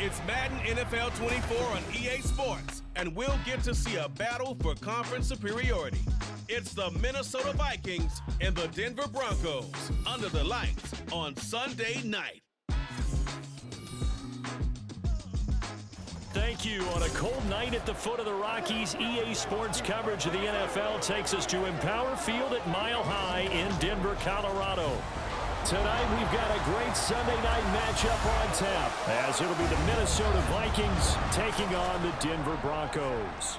It's Madden NFL 24 on EA Sports, and we'll get to see a battle for conference superiority. It's the Minnesota Vikings and the Denver Broncos under the lights on Sunday night. Thank you. On a cold night at the foot of the Rockies, EA Sports coverage of the NFL takes us to Empower Field at Mile High in Denver, Colorado. Tonight, we've got a great Sunday night matchup on tap, as it'll be the Minnesota Vikings taking on the Denver Broncos.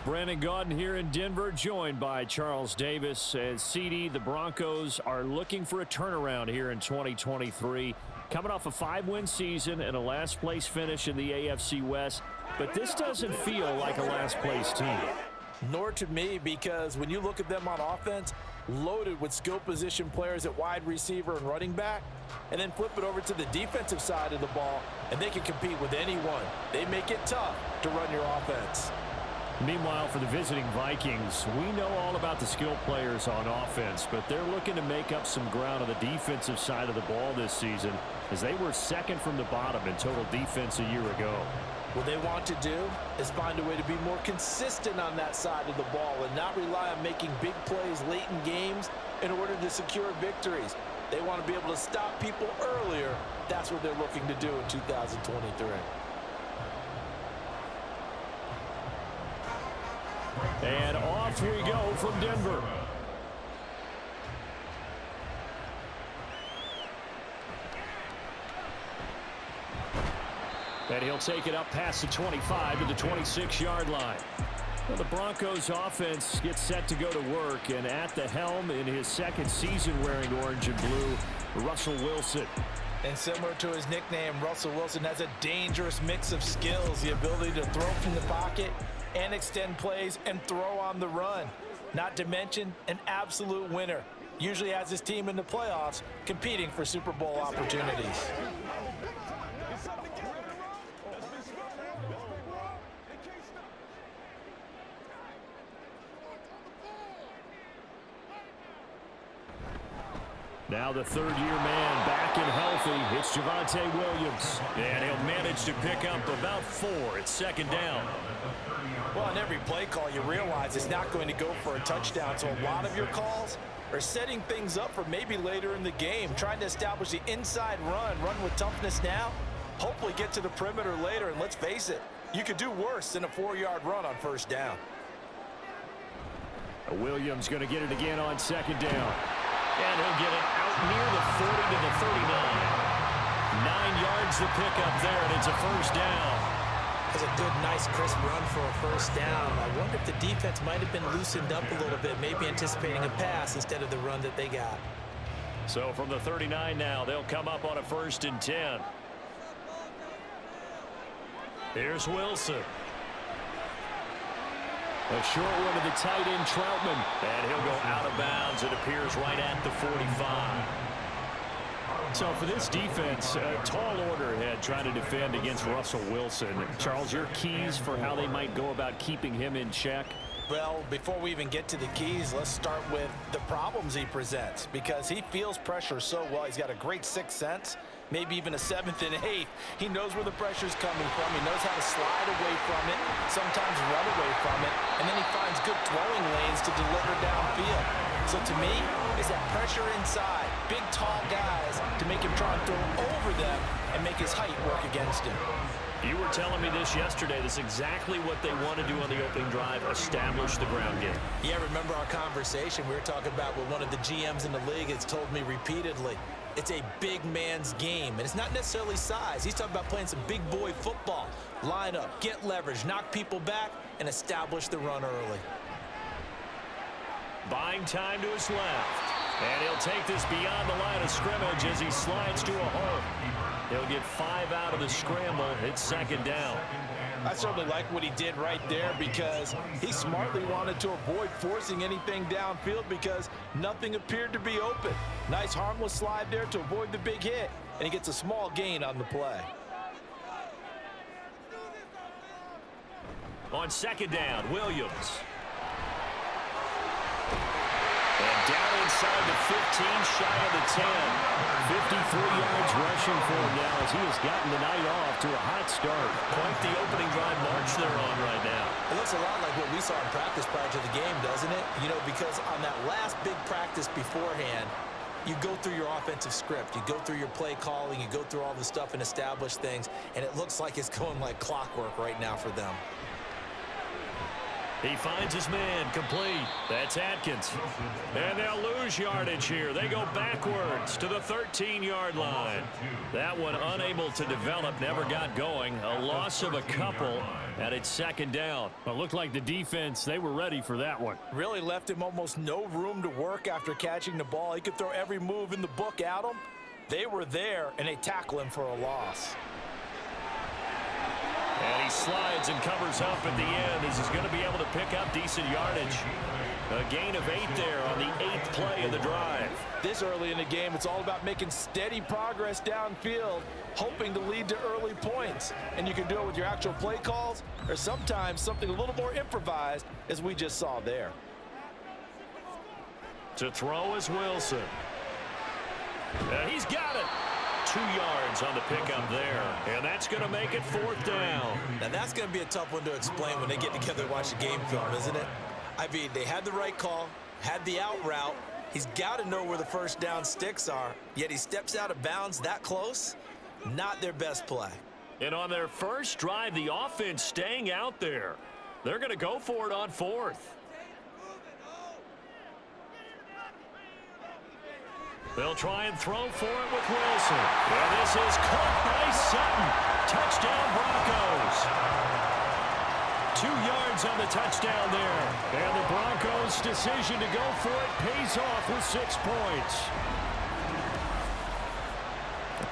Brandon Gaudin here in Denver, joined by Charles Davis. And CD, the Broncos are looking for a turnaround here in 2023. Coming off a 5-win season and a last-place finish in the AFC West. But this doesn't feel like a last-place team. Nor to me, because when you look at them on offense, loaded with skill position players at wide receiver and running back, and then flip it over to the defensive side of the ball, and they can compete with anyone. They make it tough to run your offense. Meanwhile, for the visiting Vikings, we know all about the skill players on offense, but they're looking to make up some ground on the defensive side of the ball this season, as they were second from the bottom in total defense a year ago. What they want to do is find a way to be more consistent on that side of the ball and not rely on making big plays late in games in order to secure victories. They want to be able to stop people earlier. That's what they're looking to do in 2023. And off we go from Denver. And he'll take it up past the 25 to the 26-yard line. Well, the Broncos offense gets set to go to work, and at the helm in his second season wearing orange and blue, Russell Wilson. And similar to his nickname, Russell Wilson has a dangerous mix of skills, the ability to throw from the pocket and extend plays and throw on the run. Not to mention an absolute winner. Usually has his team in the playoffs competing for Super Bowl opportunities. Now the third-year man back and healthy. It's Javonte Williams. And he'll manage to pick up about 4 at second down. Well, on every play call, you realize it's not going to go for a touchdown. So a lot of your calls are setting things up for maybe later in the game, trying to establish the inside run with toughness now, hopefully get to the perimeter later. And let's face it, you could do worse than a 4-yard run on first down. Williams going to get it again on second down. And he'll get it out near the 40 to the 39. 9 yards to pick up there, and it's a first down. That's a good, nice, crisp run for a first down. I wonder if the defense might have been loosened up a little bit, maybe anticipating a pass instead of the run that they got. So from the 39 now, they'll come up on a 1st and 10. Here's Wilson. A short one to the tight end, Troutman. And he'll go out of bounds. It appears right at the 45. So for this defense, a tall order ahead trying to defend against Russell Wilson. Charles, your keys for how they might go about keeping him in check? Well, before we even get to the keys, let's start with the problems he presents, because he feels pressure so well. He's got a great sixth sense, maybe even a 7th and 8th. He knows where the pressure's coming from. He knows how to slide away from it, sometimes run away from it, and then he finds good throwing lanes to deliver downfield. So to me, it's that pressure inside, big, tall guys to make him try and throw over them and make his height work against him. You were telling me this yesterday. This is exactly what they want to do on the opening drive, establish the ground game. Yeah, remember our conversation we were talking about with one of the GMs in the league has told me repeatedly. It's a big man's game, and it's not necessarily size. He's talking about playing some big boy football. Line up, get leverage, knock people back, and establish the run early. Buying time to his left. And he'll take this beyond the line of scrimmage as he slides to a hole. He'll get 5 out of the scramble. It's second down. I certainly like what he did right there, because he smartly wanted to avoid forcing anything downfield because nothing appeared to be open. Nice harmless slide there to avoid the big hit, and he gets a small gain on the play. On second down, Williams. And down inside the 15, shy of the 10. 53 yards rushing for him now as he has gotten the night off to a hot start. Quite the opening drive march they're on right now. It looks a lot like what we saw in practice prior to the game, doesn't it? You know, because on that last big practice beforehand, you go through your offensive script. You go through your play calling. You go through all the stuff and establish things. And it looks like it's going like clockwork right now for them. He finds his man, complete. That's Atkins. And they'll lose yardage here. They go backwards to the 13-yard line. That one unable to develop, never got going. A loss of a couple, and it's second down. It looked like the defense, they were ready for that one. Really left him almost no room to work after catching the ball. He could throw every move in the book at him. They were there, and they tackle him for a loss. And he slides and covers up at the end as he's going to be able to pick up decent yardage. A gain of 8 there on the 8th play of the drive. This early in the game, it's all about making steady progress downfield, hoping to lead to early points. And you can do it with your actual play calls or sometimes something a little more improvised, as we just saw there. To throw is Wilson. He's got it. 2 yards on the pickup there, and that's going to make it 4th down. Now, that's going to be a tough one to explain when they get together and watch the game film, isn't it? I mean, they had the right call, had the out route. He's got to know where the first down sticks are, yet he steps out of bounds that close. Not their best play. And on their first drive, the offense staying out there. They're going to go for it on 4th. They'll try and throw for it with Wilson. And this is caught by Sutton. Touchdown, Broncos. 2 yards on the touchdown there. And the Broncos' decision to go for it pays off with 6 points.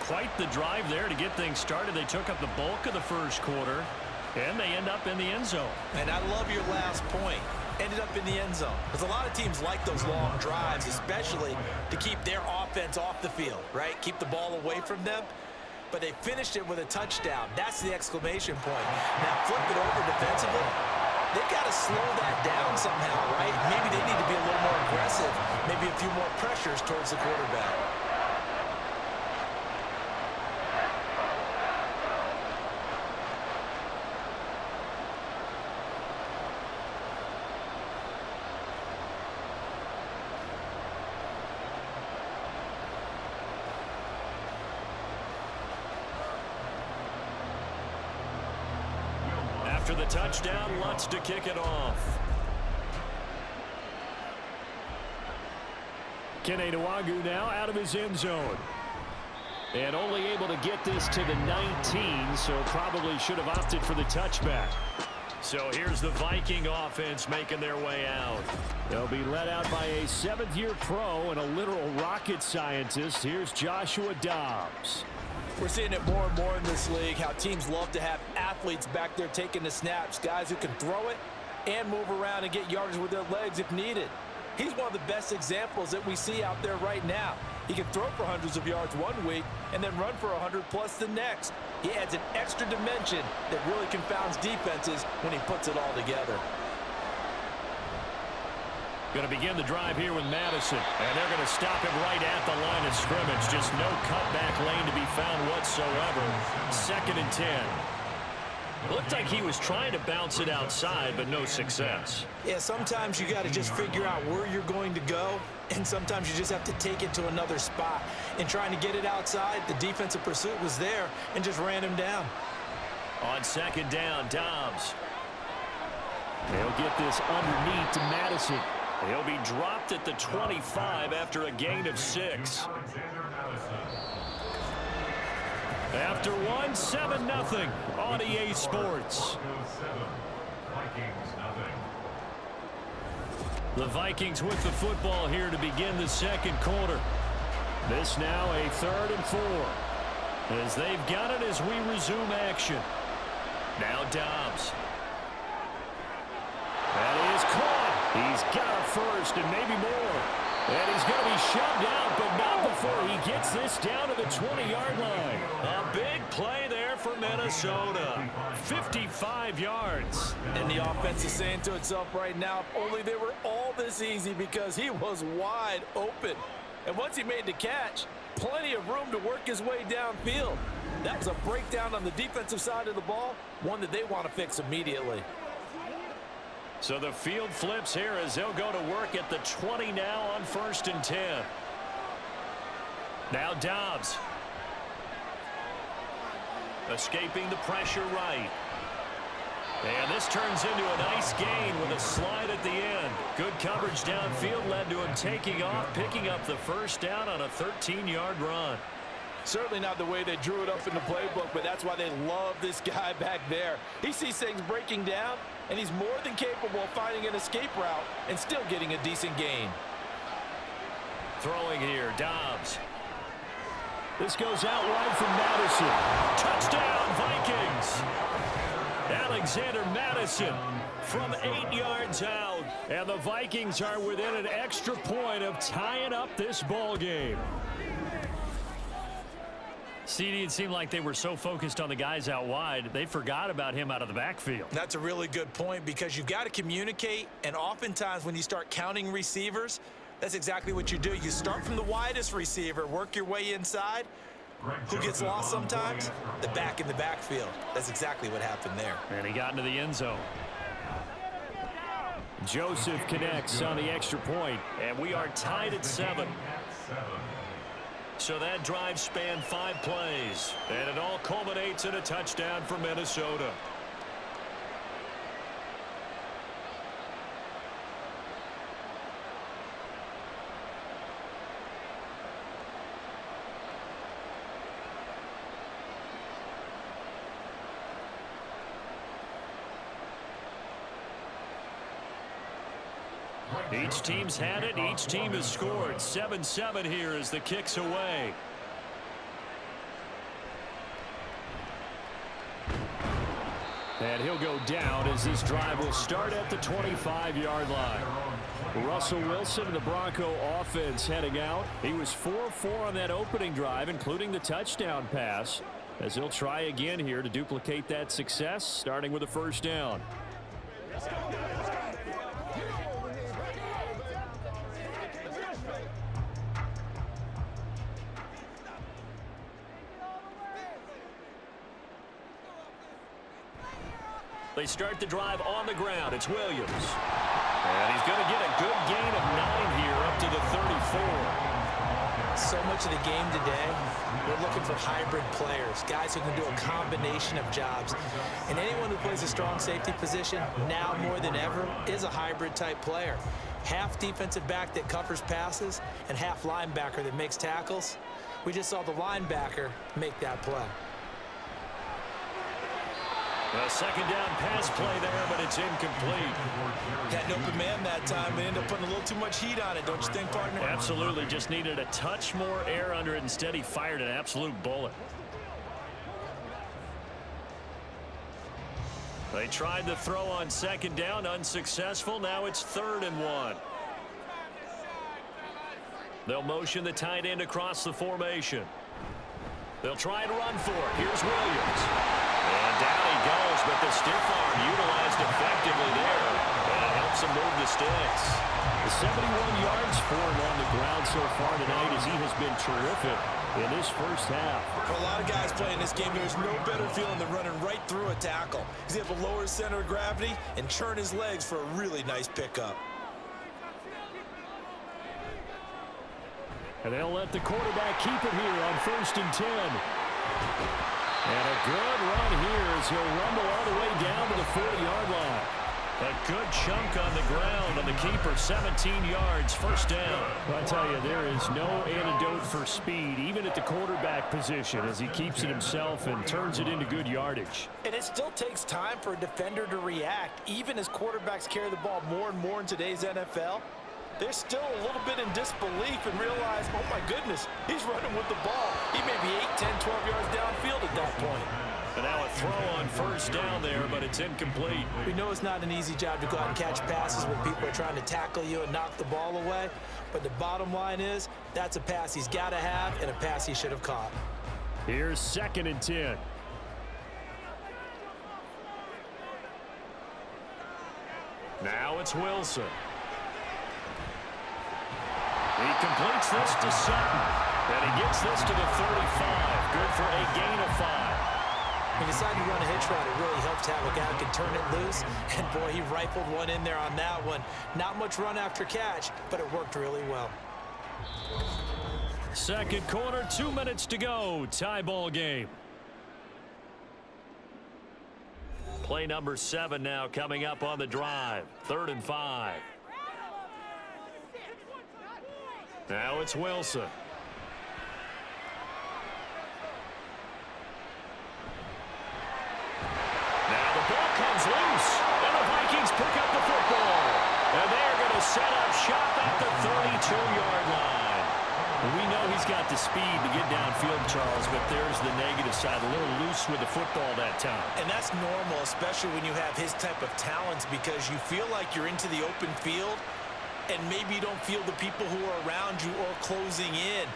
Quite the drive there to get things started. They took up the bulk of the first quarter, and they end up in the end zone. And I love your last point. Ended up in the end zone. Because a lot of teams like those long drives, especially to keep their offense off the field, right? Keep the ball away from them. But they finished it with a touchdown. That's the exclamation point. Now flip it over defensively. They've got to slow that down somehow, right? Maybe they need to be a little more aggressive. Maybe a few more pressures towards the quarterback. After the touchdown, Lutz to kick it off. Kene Nwangwu now out of his end zone. And only able to get this to the 19, so probably should have opted for the touchback. So here's the Viking offense making their way out. They'll be led out by a 7th-year pro and a literal rocket scientist. Here's Joshua Dobbs. We're seeing it more and more in this league, how teams love to have athletes back there taking the snaps, guys who can throw it and move around and get yardage with their legs if needed. He's one of the best examples that we see out there right now. He can throw for hundreds of yards one week and then run for 100+ the next. He adds an extra dimension that really confounds defenses when he puts it all together. Going to begin the drive here with Madison, and they're going to stop him right at the line of scrimmage. Just no cutback lane to be found whatsoever. 2nd and 10. Looked like he was trying to bounce it outside, but no success. Yeah, sometimes you got to just figure out where you're going to go, and sometimes you just have to take it to another spot. And trying to get it outside, the defensive pursuit was there and just ran him down. On 2nd down, Dobbs. They'll get this underneath to Madison. He'll be dropped at the 25 after a gain of 6. After 1, 7-0 on EA Sports. The Vikings with the football here to begin the 2nd quarter. This now a 3rd and 4. As they've got it as we resume action. Now Dobbs. That is caught. He's got a first and maybe more. And he's going to be shoved out, but not before he gets this down to the 20-yard line. A big play there for Minnesota. 55 yards. And the offense is saying to itself right now, if only they were all this easy, because he was wide open. And once he made the catch, plenty of room to work his way downfield. That was a breakdown on the defensive side of the ball, one that they want to fix immediately. So the field flips here as they'll go to work at the 20 now on 1st and 10. Now Dobbs. Escaping the pressure right. And this turns into a nice gain with a slide at the end. Good coverage downfield led to him taking off, picking up the first down on a 13-yard run. Certainly not the way they drew it up in the playbook, but that's why they love this guy back there. He sees things breaking down, and he's more than capable of finding an escape route and still getting a decent gain. Throwing here, Dobbs. This goes out wide from Madison. Touchdown, Vikings. Alexander Madison from 8 yards out. And the Vikings are within an extra point of tying up this ball game. CD, it seemed like they were so focused on the guys out wide, they forgot about him out of the backfield. That's a really good point, because you've got to communicate, and oftentimes when you start counting receivers, that's exactly what you do. You start from the widest receiver, work your way inside. Who gets lost sometimes? The back in the backfield. That's exactly what happened there. And he got into the end zone. Joseph connects on the extra point, and we are tied at 7. So that drive spanned 5 plays, and it all culminates in a touchdown for Minnesota. Each team's had it. Each team has scored. 7-7 here as the kick's away. And he'll go down as this drive will start at the 25-yard line. Russell Wilson, the Bronco offense, heading out. He was 4-4 on that opening drive, including the touchdown pass, as he'll try again here to duplicate that success, starting with a first down. They start the drive on the ground. It's Williams. And he's going to get a good gain of 9 here up to the 34. So much of the game today, we're looking for hybrid players, guys who can do a combination of jobs. And anyone who plays a strong safety position, now more than ever, is a hybrid type player. Half defensive back that covers passes and half linebacker that makes tackles. We just saw the linebacker make that play. A second down pass play there, but it's incomplete. Had an open man that time. They ended up putting a little too much heat on it, don't you think, partner? Absolutely. Just needed a touch more air under it. Instead, he fired an absolute bullet. They tried the throw on second down, unsuccessful. Now it's 3rd and 1. They'll motion the tight end across the formation. They'll try and run for it. Here's Williams. And down he goes, but the stiff arm utilized effectively there. And it helps him move the sticks. The 71 yards for him on the ground so far tonight, as he has been terrific in this first half. For a lot of guys playing this game, there's no better feeling than running right through a tackle. He's able to lower his center of gravity and churn his legs for a really nice pickup. And they'll let the quarterback keep it here on 1st and 10. And a good run here as he'll rumble all the way down to the 40-yard line. A good chunk on the ground on the keeper, 17 yards, first down. I tell you, there is no antidote for speed, even at the quarterback position, as he keeps it himself and turns it into good yardage. And it still takes time for a defender to react, even as quarterbacks carry the ball more and more in today's NFL. They're still a little bit in disbelief and realize, oh my goodness, he's running with the ball. He may be 8, 10, 12 yards downfield at that point. And now a throw on first down there, but it's incomplete. We know it's not an easy job to go out and catch passes when people are trying to tackle you and knock the ball away. But the bottom line is, that's a pass he's got to have and a pass he should have caught. Here's 2nd and 10. Now it's Wilson. He completes this to Sutton. And he gets this to the 35. Good for a gain of 5. He decided to run a hitch route. It really helped to have a guy who can turn it loose. And, boy, he rifled one in there on that one. Not much run after catch, but it worked really well. Second quarter, 2 minutes to go. Tie ball game. Play number 7 now coming up on the drive. 3rd and 5. Now it's Wilson. Now the ball comes loose, and the Vikings pick up the football. And they're going to set up shop at the 32-yard line. We know he's got the speed to get downfield, Charles, but there's the negative side. A little loose with the football that time. And that's normal, especially when you have his type of talents, because you feel like you're into the open field, and maybe you don't feel the people who are around you or closing in.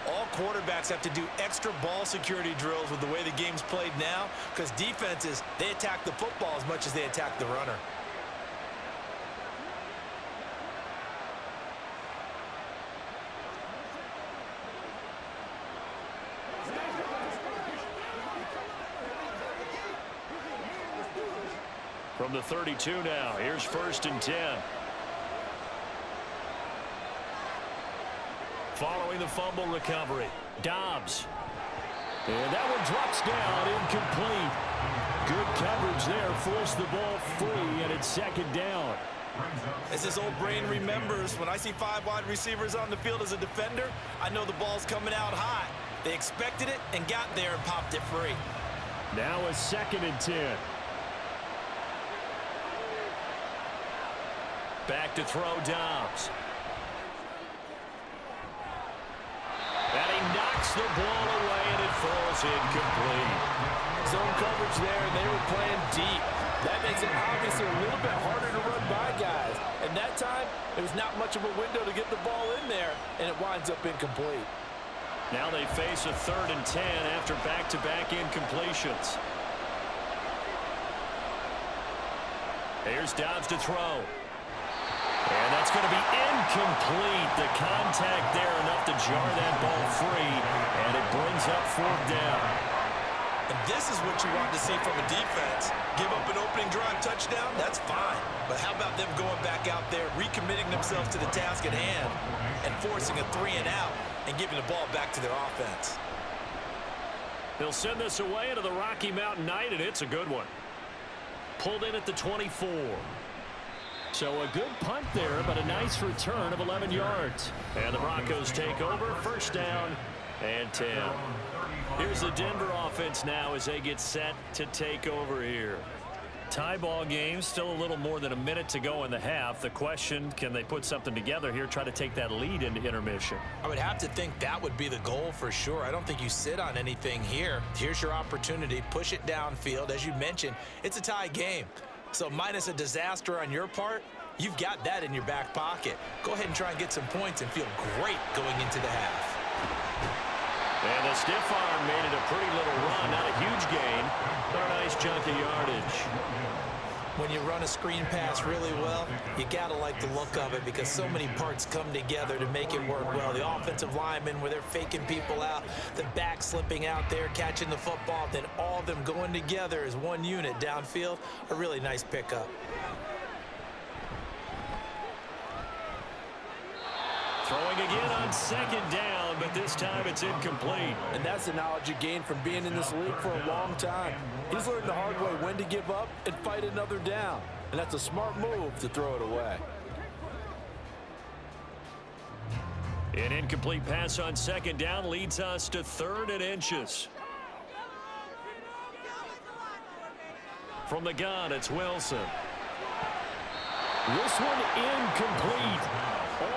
All quarterbacks have to do extra ball security drills with the way the game's played now, because defenses, they attack the football as much as they attack the runner. From the 32 now, here's 1st and 10. Following the fumble recovery, Dobbs. And that one drops down, incomplete. Good coverage there, forced the ball free, and it's 2nd down. As this old brain remembers, when I see 5 wide receivers on the field as a defender, I know the ball's coming out high. They expected it and got there and popped it free. Now a 2nd and 10. Back to throw, Dobbs. And he knocks the ball away, and it falls incomplete. Zone coverage there, and they were playing deep. That makes it obviously a little bit harder to run by guys. And that time, it was not much of a window to get the ball in there, and it winds up incomplete. Now they face a 3rd and 10 after back-to-back incompletions. Here's Dobbs to throw. And that's going to be incomplete. The contact there enough to jar that ball free, and it brings up 4th down. And this is what you want to see from a defense. Give up an opening drive touchdown, that's fine. But how about them going back out there, recommitting themselves to the task at hand, and forcing a 3-and-out and giving the ball back to their offense? They'll send this away into the Rocky Mountain Night, and it's a good one. Pulled in at the 24. So a good punt there, but a nice return of 11 yards. And the Broncos take over, 1st down and 10. Here's the Denver offense now as they get set to take over here. Tie ball game, still a little more than a minute to go in the half. The question, can they put something together here, try to take that lead into intermission? I would have to think that would be the goal for sure. I don't think you sit on anything here. Here's your opportunity. Push it downfield. As you mentioned, it's a tie game. So minus a disaster on your part, you've got that in your back pocket. Go ahead and try and get some points and feel great going into the half. And the stiff arm made it a pretty little run. Not a huge gain, but a nice chunk of yardage. When you run a screen pass really well, you got to like the look of it because so many parts come together to make it work well. The offensive linemen, where they're faking people out, the back slipping out there, catching the football, then all of them going together as one unit downfield, a really nice pickup. Throwing again on 2nd down, but this time it's incomplete. And that's the knowledge you gain from being in this league for a long time. He's learned the hard way when to give up and fight another down. And that's a smart move to throw it away. An incomplete pass on 2nd down leads us to 3rd and inches. From the gun, it's Wilson. This one incomplete.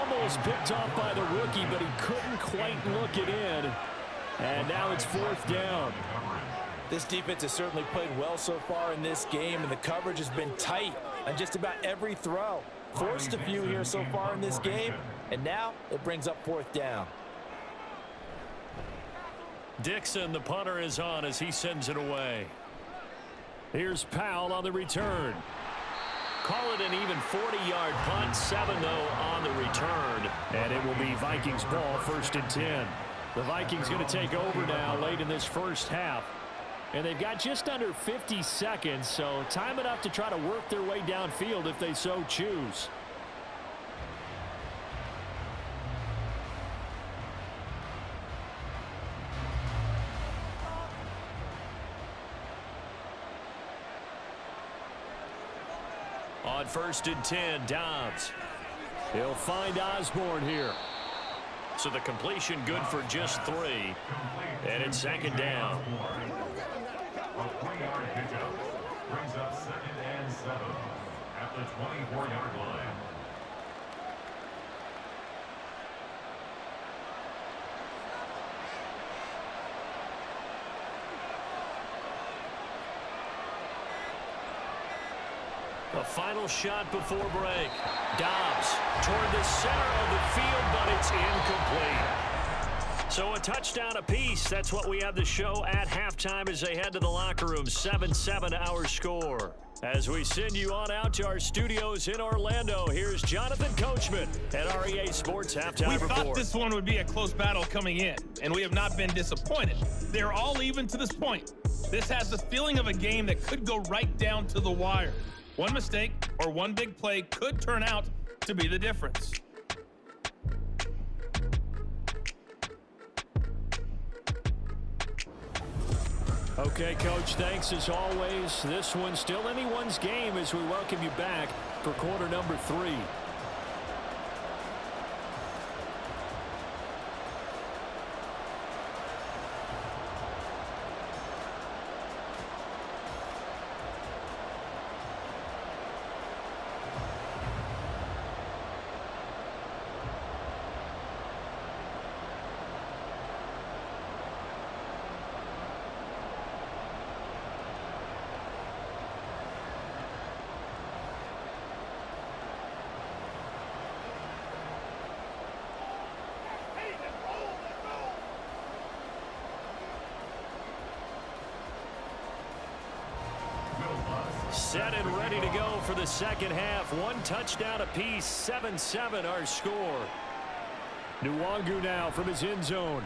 Almost picked off by the rookie, but he couldn't quite look it in. And now it's 4th down. This defense has certainly played well so far in this game, and the coverage has been tight on just about every throw. Forced a few here so far in this game, and now it brings up 4th down. Dixon, the punter, is on as he sends it away. Here's Powell on the return. call it an even 40-yard punt, 7 though on the return. And it will be Vikings ball, 1st and 10. The Vikings going to take over now late in this first half. And they've got just under 50 seconds, so time enough to try to work their way downfield if they so choose. On 1st and 10, Dobbs. He'll find Osborne here. So the completion good for just 3. And it's 2nd down. A 20-yard pickup brings up 2nd and 7 at the 24-yard line. The final shot before break. Dobbs toward the center of the field, but it's incomplete. So a touchdown apiece. That's what we have to show at halftime as they head to the locker room. 7-7 our score. As we send you on out to our studios in Orlando, here's Jonathan Coachman at our EA Sports Halftime Report. We thought this one would be a close battle coming in, and we have not been disappointed. They're all even to this point. This has the feeling of a game that could go right down to the wire. One mistake or one big play could turn out to be the difference. Okay, Coach, thanks as always. This one's still anyone's game as we welcome you back for quarter number 3. Set and ready to go for the second half. One touchdown apiece, 7-7 our score. Nwangu now from his end zone.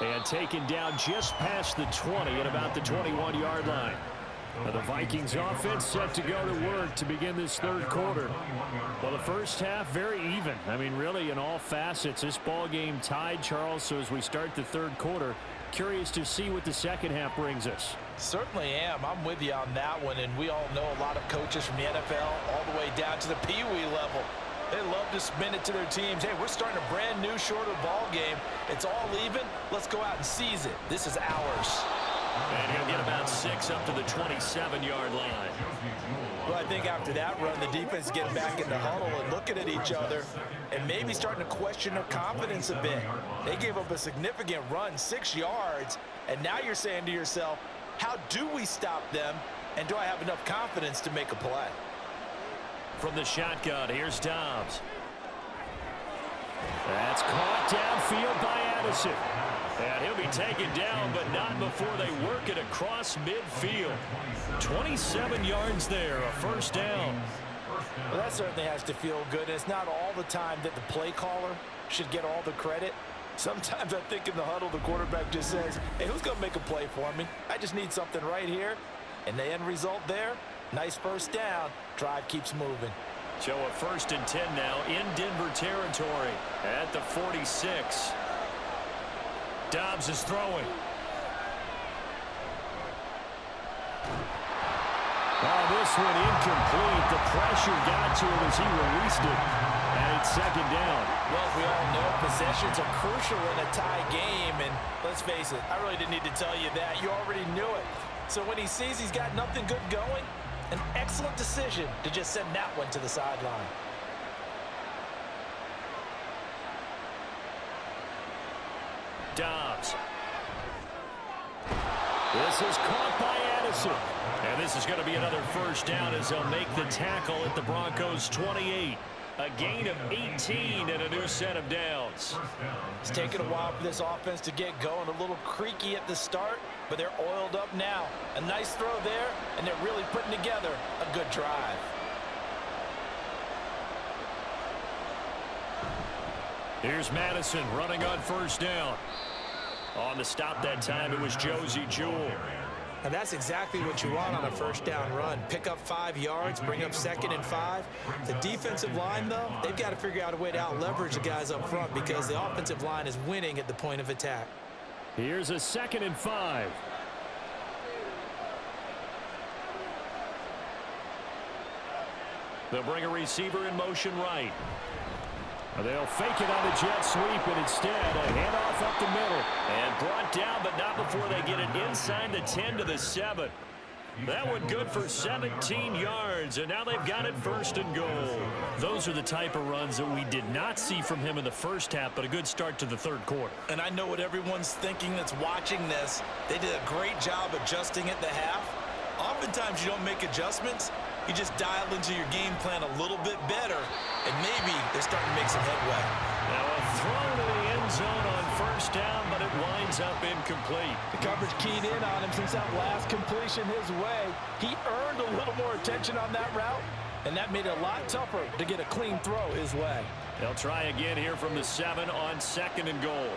And taken down just past the 20 at about the 21-yard line. Now the Vikings offense set to go to work to begin this third quarter. Well, the first half very even. I mean, really in all facets. This ball game tied, Charles. So as we start the third quarter, curious to see what the second half brings us. Certainly am. I'm with you on that one, and we all know a lot of coaches from the NFL all the way down to the Pee-wee level. They love to spin it to their teams. Hey, we're starting a brand new, shorter ball game. It's all even. Let's go out and seize it. This is ours. And he'll get about 6 up to the 27-yard line. Well, I think after that run, the defense is getting back in the huddle and looking at each other and maybe starting to question their confidence a bit. They gave up a significant run, 6 yards, and now you're saying to yourself, how do we stop them, and do I have enough confidence to make a play? From the shotgun, here's Dobbs. That's caught downfield by Addison. And he'll be taken down, but not before they work it across midfield. 27 yards there, a first down. Well, that certainly has to feel good. It's not all the time that the play caller should get all the credit. Sometimes I think in the huddle, the quarterback just says, hey, who's going to make a play for me? I just need something right here. And the end result there, nice first down. Drive keeps moving. So a 1st and 10 now in Denver territory at the 46. Dobbs is throwing. Oh, this one incomplete. The pressure got to him as he released it. And it's 2nd down. Well, we all know possessions are crucial in a tie game. And let's face it, I really didn't need to tell you that. You already knew it. So when he sees he's got nothing good going, an excellent decision to just send that one to the sideline. Dobbs. This is caught by Addison. And this is going to be another first down as they'll make the tackle at the Broncos' 28. A gain of 18 and a new set of downs. It's taken a while for this offense to get going. A little creaky at the start, but they're oiled up now. A nice throw there, and they're really putting together a good drive. Here's Madison running on first down. On the stop that time, it was Josie Jewell. And that's exactly what you want on a first down run. Pick up 5 yards, bring up 2nd and 5. The defensive line, though, they've got to figure out a way to out-leverage the guys up front because the offensive line is winning at the point of attack. Here's a 2nd and 5. They'll bring a receiver in motion right. They'll fake it on the jet sweep, and instead a handoff up the middle. And brought down, but not before they get it inside the 10 to the 7. That one good for 17 yards, and now they've got it 1st and goal. Those are the type of runs that we did not see from him in the first half, but a good start to the 3rd quarter. And I know what everyone's thinking that's watching this. They did a great job adjusting at the half. Oftentimes you don't make adjustments. You just dial into your game plan a little bit better, and maybe they're starting to make some headway. Now a throw to the end zone on 1st down, but it winds up incomplete. The coverage keyed in on him since that last completion his way. He earned a little more attention on that route, and that made it a lot tougher to get a clean throw his way. They'll try again here from the 7 on 2nd and goal.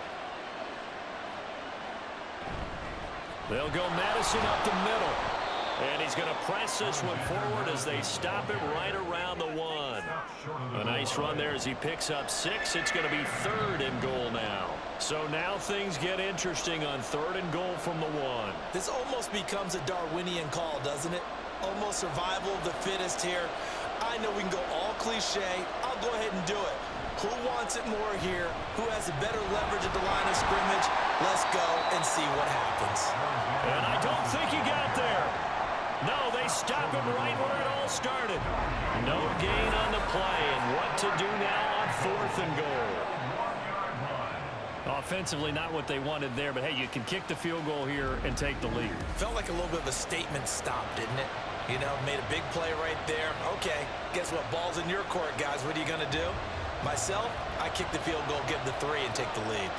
They'll go Madison up the middle. And he's going to press this one forward as they stop him right around the 1. A nice run there as he picks up 6. It's going to be 3rd and goal now. So now things get interesting on 3rd and goal from the 1. This almost becomes a Darwinian call, doesn't it? Almost survival of the fittest here. I know we can go all cliche. I'll go ahead and do it. Who wants it more here? Who has a better leverage at the line of scrimmage? Let's go and see what happens. And I don't think he got there. No, they stop him right where it all started. No gain on the play, and what to do now on 4th and goal. Offensively, not what they wanted there, but hey, you can kick the field goal here and take the lead. Felt like a little bit of a statement stop, didn't it? You know, made a big play right there. Okay, guess what? Ball's in your court, guys. What are you going to do? Myself, I kick the field goal, give the 3, and take the lead.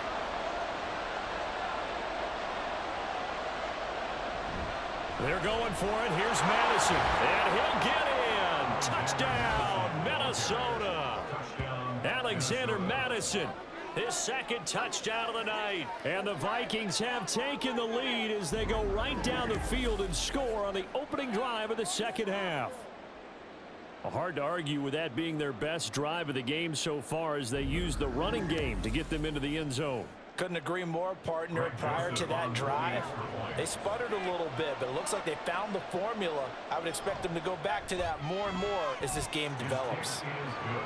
They're going for it. Here's Madison. And he'll get in. Touchdown, Minnesota. Alexander Madison, his 2nd touchdown of the night. And the Vikings have taken the lead as they go right down the field and score on the opening drive of the 2nd half. Hard to argue with that being their best drive of the game so far as they use the running game to get them into the end zone. Couldn't agree more, partner. Prior to that drive, they sputtered a little bit, but it looks like they found the formula. I would expect them to go back to that more and more as this game develops.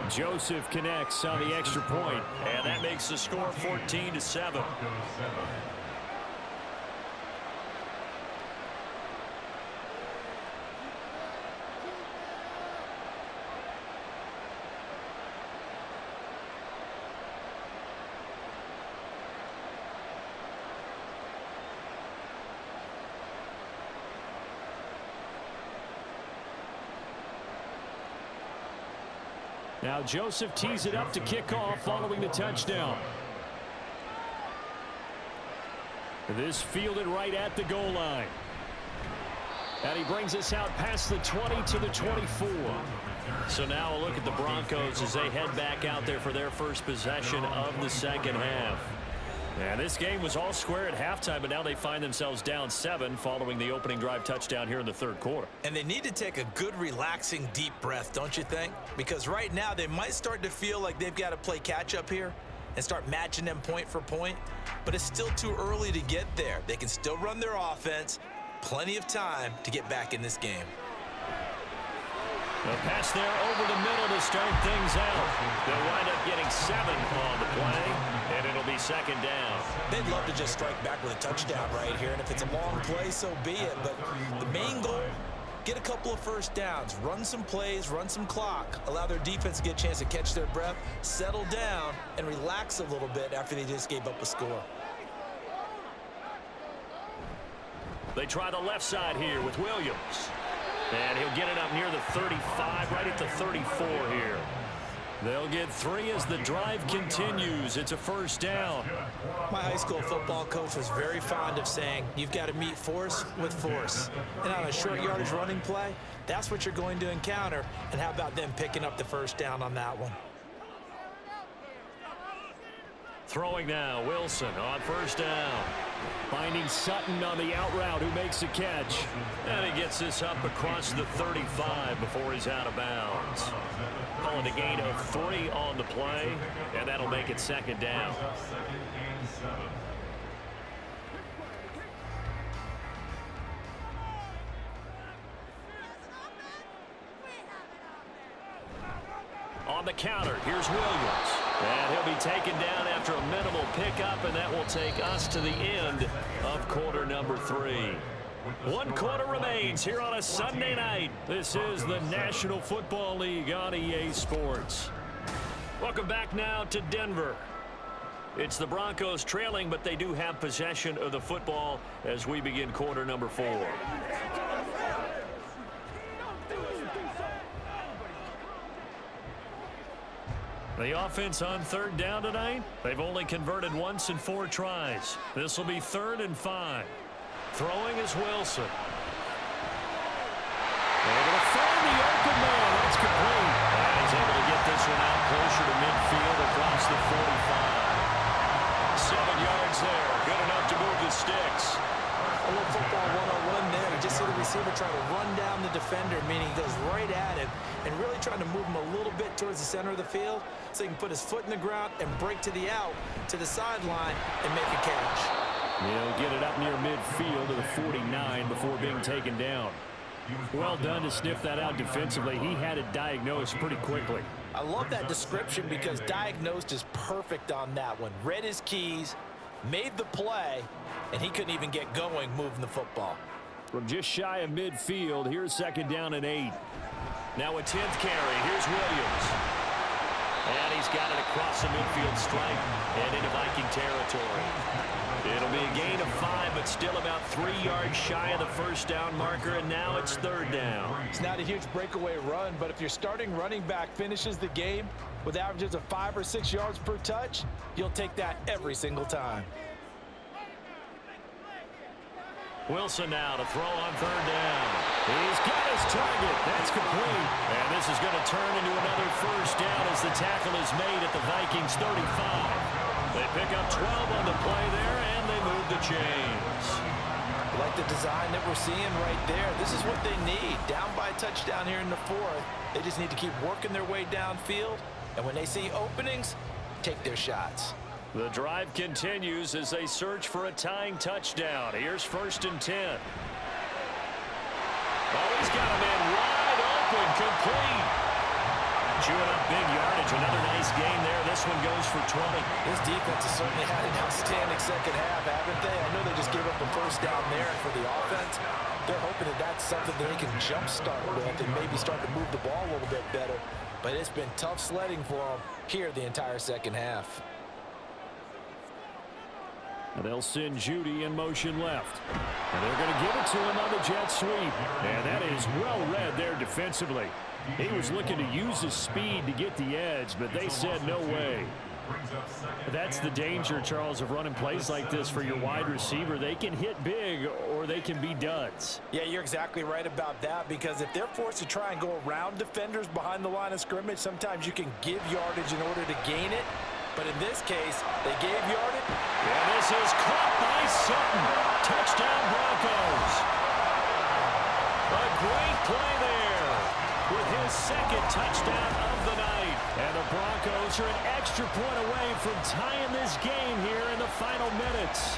Joseph connects on the extra point, and that makes the score 14-7. Now Joseph tees it up to kick off following the touchdown. This fielded right at the goal line. And he brings us out past the 20 to the 24. So now a look at the Broncos as they head back out there for their first possession of the 2nd half. And this game was all square at halftime, but now they find themselves down 7 following the opening drive touchdown here in the 3rd quarter. And they need to take a good, relaxing, deep breath, don't you think? Because right now they might start to feel like they've got to play catch-up here and start matching them point for point. But it's still too early to get there. They can still run their offense. Plenty of time to get back in this game. A pass there over the middle to start things out. They'll wind up getting 7 on the play, and it'll be 2nd down. They'd love to just strike back with a touchdown right here, and if it's a long play, so be it. But the main goal, get a couple of first downs, run some plays, run some clock, allow their defense to get a chance to catch their breath, settle down, and relax a little bit after they just gave up a score. They try the left side here with Williams. And he'll get it up near the 35, right at the 34 here. They'll get 3 as the drive continues. It's a first down. My high school football coach was very fond of saying, you've got to meet force with force. And on a short yardage running play, that's what you're going to encounter. And how about them picking up the first down on that one? Throwing now, Wilson on first down. Finding Sutton on the out route, who makes the catch. And he gets this up across the 35 before he's out of bounds. Calling a gain of 3 on the play, and that'll make it second down. On the counter, here's Williams. And he'll be taken down after a minimal pickup, and that will take us to the end of quarter number 3. 1 quarter remains here on a Sunday night. This is the National Football League on EA Sports. Welcome back now to Denver. It's the Broncos trailing, but they do have possession of the football as we begin quarter number 4. The offense on third down tonight, they've only converted once in 4 tries. This will be 3rd and 5. Throwing is Wilson. Able to find the open man. That's complete. And he's able to get this one out closer to midfield across the 45. 7 yards there. Good enough to move the sticks. A little football 101 there. You just see the receiver trying to run down the defender, meaning he goes right at him and really trying to move him a little bit towards the center of the field so he can put his foot in the ground and break to the out, to the sideline, and make a catch. He'll get it up near midfield to the 49 before being taken down. Well done to sniff that out defensively. He had it diagnosed pretty quickly. I love that description because diagnosed is perfect on that one. Read his keys, made the play, and he couldn't even get going moving the football. From just shy of midfield, here's 2nd down and 8. Now a 10th carry. Here's Williams. And he's got it across the midfield stripe and into Viking territory. It'll be a gain of 5, but still about 3 yards shy of the first down marker, and now it's 3rd down. It's not a huge breakaway run, but if your starting running back finishes the game with averages of 5 or 6 yards per touch, you'll take that every single time. Wilson now to throw on 3rd down. He's got his target. That's complete. And this is going to turn into another first down as the tackle is made at the Vikings 35. They pick up 12 on the play there, and they move the chains. Like the design that we're seeing right there. This is what they need. Down by a touchdown here in the 4th. They just need to keep working their way downfield. And when they see openings, take their shots. The drive continues as they search for a tying touchdown. Here's 1st and 10. Oh, he's got a man wide open, complete. Chewing up big yardage. Another nice gain there. This one goes for 20. This defense has certainly had an outstanding second half, haven't they? I know they just gave up a first down there for the offense. They're hoping that that's something that they can jumpstart with and maybe start to move the ball a little bit better. But it's been tough sledding for them here the entire second half. And they'll send Judy in motion left. And they're going to give it to him on the jet sweep. And that is well read there defensively. He was looking to use his speed to get the edge, but they said no way. That's the danger, Charles, of running plays like this for your wide receiver. They can hit big or they can be duds. Yeah, you're exactly right about that, because if they're forced to try and go around defenders behind the line of scrimmage, sometimes you can give yardage in order to gain it. But in this case, they gave yardage. And this is caught by Sutton. Touchdown Broncos. A great play there with his 2nd touchdown of the night. And the Broncos are an extra point away from tying this game here in the final minutes.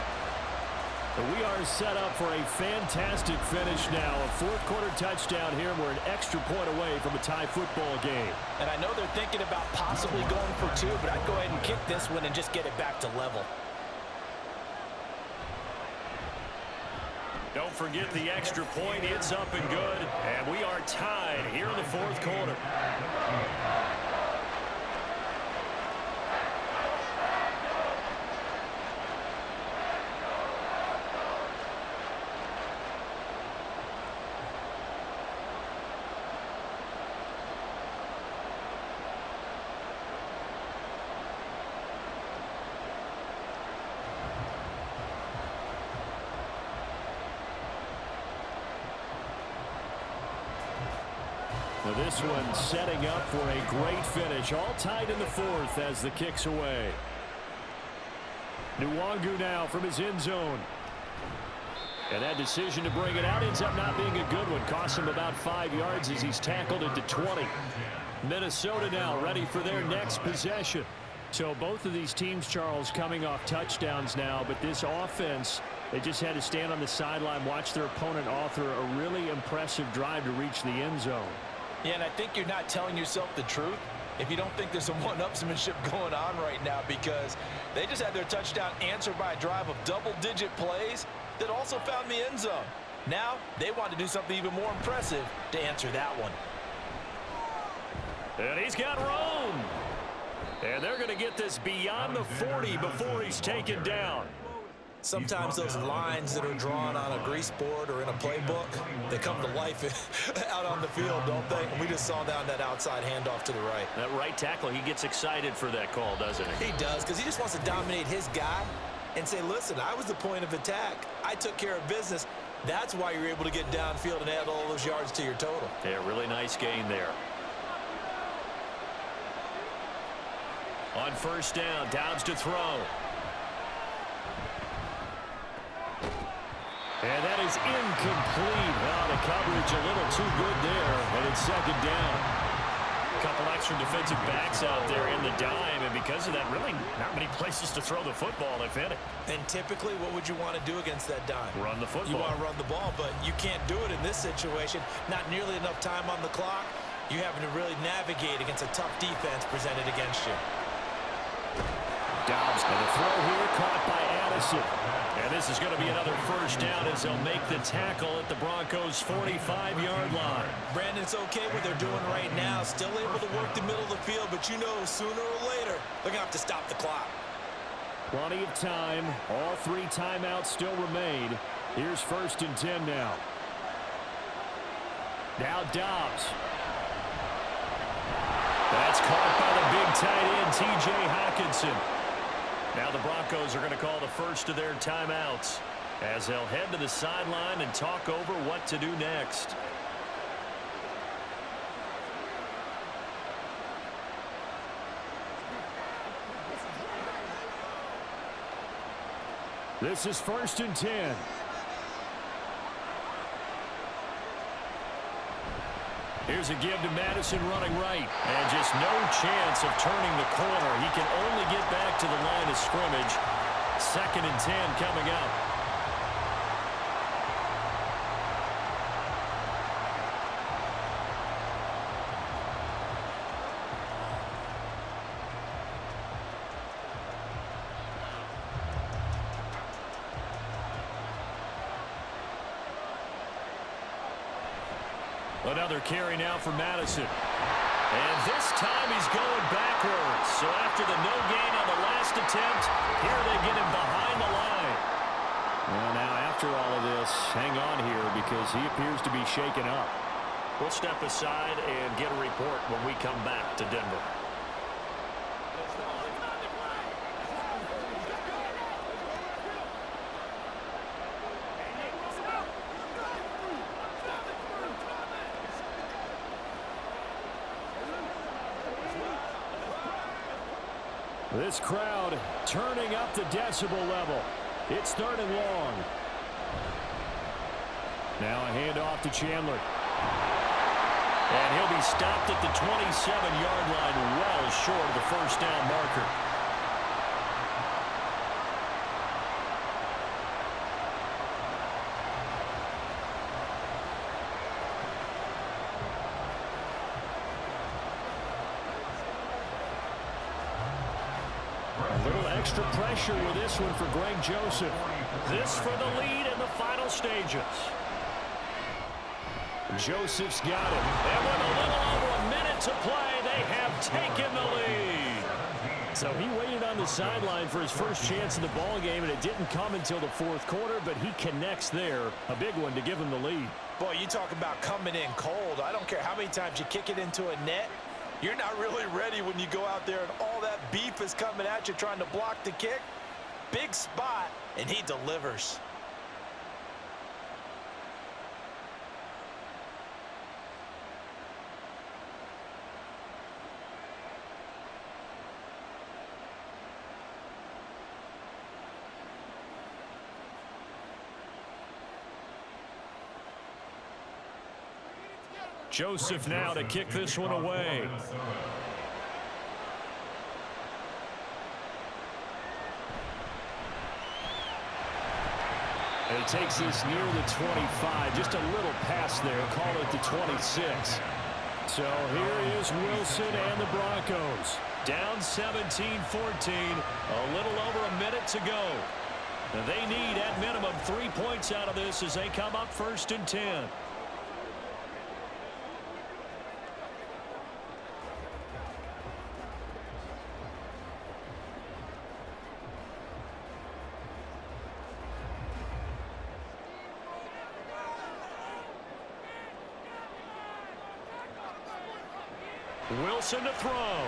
We are set up for a fantastic finish now. A 4th quarter touchdown here. We're an extra point away from a tie football game. And I know they're thinking about possibly going for 2, but I'd go ahead and kick this one and just get it back to level. Don't forget the extra point. It's up and good. And we are tied here in the 4th quarter. This one setting up for a great finish. All tied in the fourth as the kick's away. Nwangu now from his end zone. And that decision to bring it out ends up not being a good one. Costs him about 5 yards as he's tackled at the 20. Minnesota now ready for their next possession. So both of these teams, Charles, coming off touchdowns now. But this offense, they just had to stand on the sideline, watch their opponent author a really impressive drive to reach the end zone. Yeah, and I think you're not telling yourself the truth if you don't think there's some one-upsmanship going on right now, because they just had their touchdown answered by a drive of double-digit plays that also found the end zone. Now they want to do something even more impressive to answer that one. And he's got room. And they're going to get this beyond the 40 before he's taken down. Sometimes those lines that are drawn on a grease board or in a playbook, they come to life out on the field, don't they? And we just saw down that outside handoff to the right. That right tackle, he gets excited for that call, doesn't he? He does, because he just wants to dominate his guy and say, listen, I was the point of attack. I took care of business. That's why you're able to get downfield and add all those yards to your total. Yeah, really nice gain there. On first down, Downs to throw. And that is incomplete. Well, the coverage a little too good there, and it's second down. A couple extra defensive backs out there in the dime, and because of that, really not many places to throw the football, if any. And typically, what would you want to do against that dime? Run the football. You want to run the ball, but you can't do it in this situation. Not nearly enough time on the clock. You're having to really navigate against a tough defense presented against you. Dobbs, and the throw here caught by Addison. And this is going to be another first down as they'll make the tackle at the Broncos' 45-yard line. Brandon, it's okay what they're doing right now. Still able to work the middle of the field, but you know sooner or later they're going to have to stop the clock. Plenty of time. All 3 timeouts still remain. Here's 1st and 10 now. Now Dobbs. That's caught by the big tight end, T.J. Hockenson. Now the Broncos are going to call the first of their timeouts as they'll head to the sideline and talk over what to do next. This is 1st and 10. Here's a give to Madison running right. And just no chance of turning the corner. He can only get back to the line of scrimmage. 2nd and 10 coming up. Another carry now for Madison. And this time he's going backwards. So after the no gain on the last attempt, here they get him behind the line. Well, now after all of this, hang on here because he appears to be shaken up. We'll step aside and get a report when we come back to Denver. This crowd turning up the decibel level. It's 3rd and long. Now a handoff to Chandler. And he'll be stopped at the 27-yard line, well short of the first down marker. Extra pressure with this one for Greg Joseph. This for the lead in the final stages. Joseph's got it. And with a little over a minute to play, they have taken the lead. So he waited on the sideline for his first chance in the ball game, and it didn't come until the 4th quarter, but he connects there. A big one to give him the lead. Boy, you talk about coming in cold. I don't care how many times you kick it into a net. You're not really ready when you go out there and all that beef is coming at you trying to block the kick. Big spot, and he delivers. Joseph now to kick this one away. And he takes this near the 25. Just a little pass there. Call it the 26. So here is Wilson and the Broncos. Down 17-14. A little over a minute to go. They need, at minimum, 3 points out of this as they come up 1st and 10. Wilson to throw.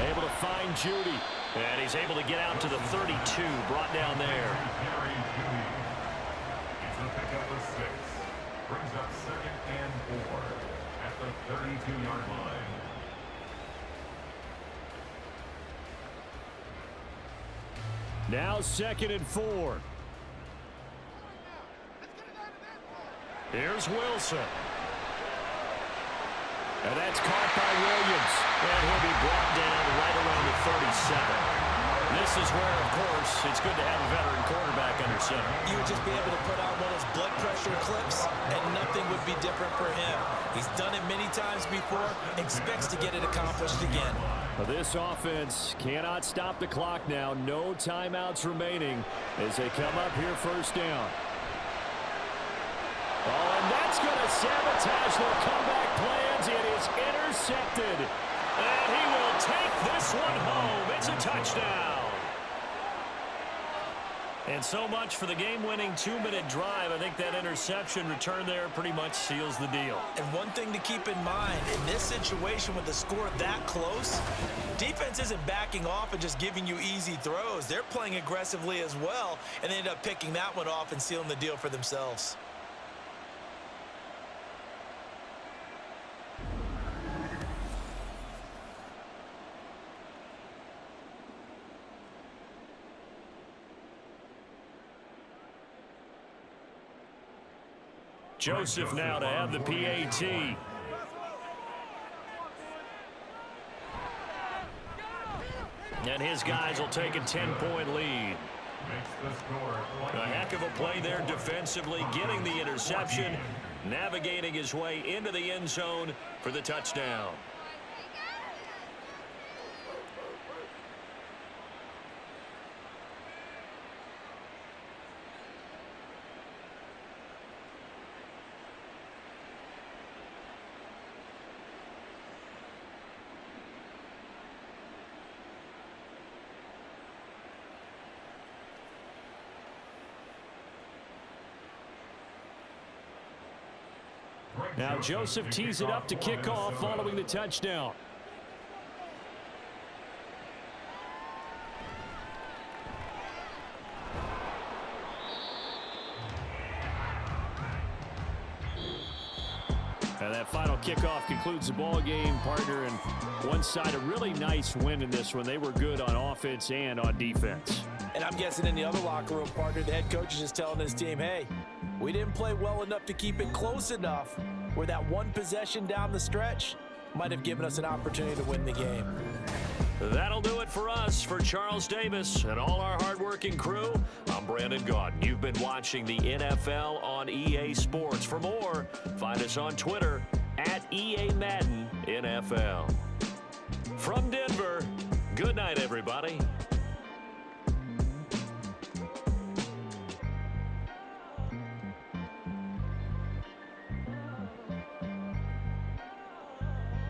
Able to find Judy. And he's able to get out to the 32. Brought down there. It's a pickup of 6. Brings up 2nd and 4 at the 32-yard line. Now 2nd and 4. Here's Wilson. And that's caught by Williams. And he'll be brought down right around the 37. This is where, of course, it's good to have a veteran quarterback under center. You would just be able to put on one of those blood pressure clips, and nothing would be different for him. He's done it many times before, expects to get it accomplished again. Well, this offense cannot stop the clock now. No timeouts remaining as they come up here 1st down. Oh, and that's going to sabotage their comeback plans. It is intercepted. And he will take this one home. It's a touchdown. And so much for the game-winning 2-minute drive. I think that interception return there pretty much seals the deal. And one thing to keep in mind, in this situation with the score that close, defense isn't backing off and just giving you easy throws. They're playing aggressively as well, and they end up picking that one off and sealing the deal for themselves. Joseph now to have the PAT. And his guys will take a 10-point lead. A heck of a play there defensively, getting the interception, navigating his way into the end zone for the touchdown. Now Joseph tees it up to kick off following the touchdown. And that final kickoff concludes the ball game, partner. And one side, a really nice win in this one. They were good on offense and on defense. And I'm guessing in the other locker room, partner, the head coach is just telling his team, hey, we didn't play well enough to keep it close enough where that one possession down the stretch might have given us an opportunity to win the game. That'll do it for us. For Charles Davis and all our hardworking crew, I'm Brandon Gaudin. You've been watching the NFL on EA Sports. For more, find us on Twitter at EA Madden NFL. From Denver, good night, everybody.